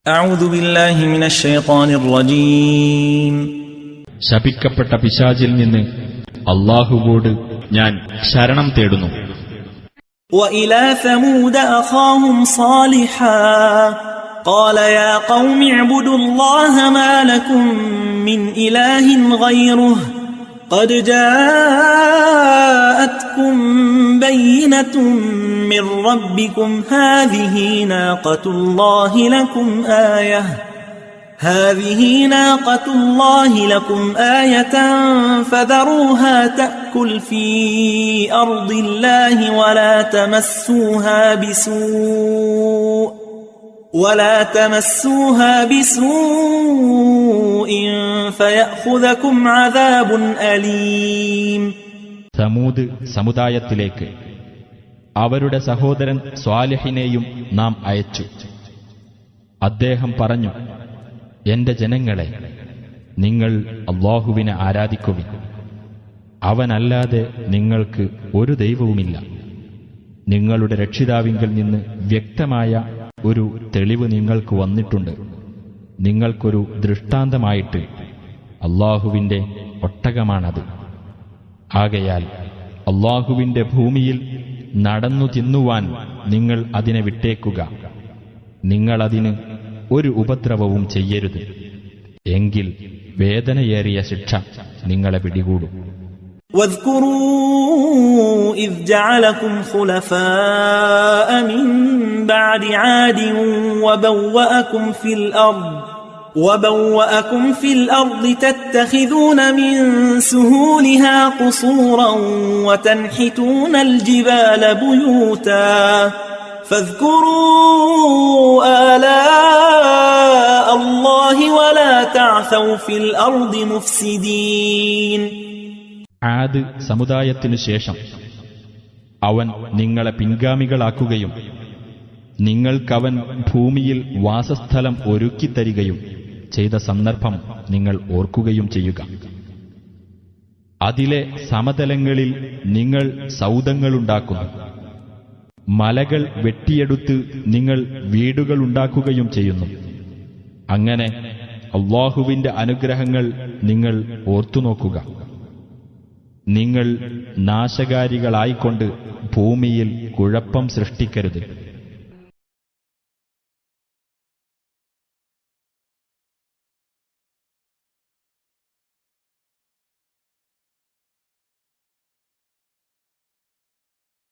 أعوذ بالله من الشيطان الرجيم ശപിക്കപ്പെട്ട പിശാചിൽ നിന്ന് അല്ലാഹുവോട് ഞാൻ ശരണം തേടുന്നു. وإلى ثمود أخاهم صالحا قال يا قوم اعبدوا الله ما لكم من إله غيره قد جاءتكم بينة من ربكم هذه ناقة الله لكم آية فذروها تأكل في أرض الله ولا تمسوها بسوء فيأخذكم عذاب أليم. സമൂദ് സമുദായത്തിലേക്ക് അവരുടെ സഹോദരൻ സ്വാലിഹിനെയും നാം അയച്ചു. അദ്ദേഹം പറഞ്ഞു, എന്റെ ജനങ്ങളെ, നിങ്ങൾ അല്ലാഹുവിനെ ആരാധിക്കുവിൻ. അവനല്ലാതെ നിങ്ങൾക്ക് ഒരു ദൈവവുമില്ല. നിങ്ങളുടെ രക്ഷിതാവിങ്കൽ നിന്ന് വ്യക്തമായ ഒരു തെളിവ് നിങ്ങൾക്ക് വന്നിട്ടുണ്ട്. നിങ്ങൾക്കൊരു ദൃഷ്ടാന്തമായിട്ട് അല്ലാഹുവിന്റെ ഒട്ടകമാണത്. ആകയാൽ അല്ലാഹുവിന്റെ ഭൂമിയിൽ നടന്നു തിന്നുവാൻ നിങ്ങൾ അതിനെ വിട്ടേക്കുക. നിങ്ങളതിന് ഒരു ഉപദ്രവവും ചെയ്യരുത്, എങ്കിൽ വേദനയേറിയ ശിക്ഷ നിങ്ങളെ പിടികൂടും. واذكروا إذ جعلكم خلفاء من بعد عاد وبوأكم في الأرض تتخذون من سهولها قصورا وتنحتون الجبال بيوتا فاذكروا آلاء الله ولا تعثوا في الأرض مفسدين. ആദ് സമുദായത്തിനു ശേഷം അവൻ നിങ്ങളെ പിൻഗാമികളാക്കുകയും നിങ്ങൾക്കവൻ ഭൂമിയിൽ വാസസ്ഥലം ഒരുക്കിത്തരികയും ചെയ്ത സന്ദർഭം നിങ്ങൾ ഓർക്കുകയും ചെയ്യുക. അതിലെ സമതലങ്ങളിൽ നിങ്ങൾ സൗധങ്ങളുണ്ടാക്കുന്നു. മലകൾ വെട്ടിയെടുത്ത് നിങ്ങൾ വീടുകളുണ്ടാക്കുകയും ചെയ്യുന്നു. അങ്ങനെ അല്ലാഹുവിന്റെ അനുഗ്രഹങ്ങൾ നിങ്ങൾ ഓർത്തുനോക്കുക. നിങ്ങൾ നാശകാരികളായിക്കൊണ്ട് ഭൂമിയിൽ കുഴപ്പം സൃഷ്ടിക്കരുത്.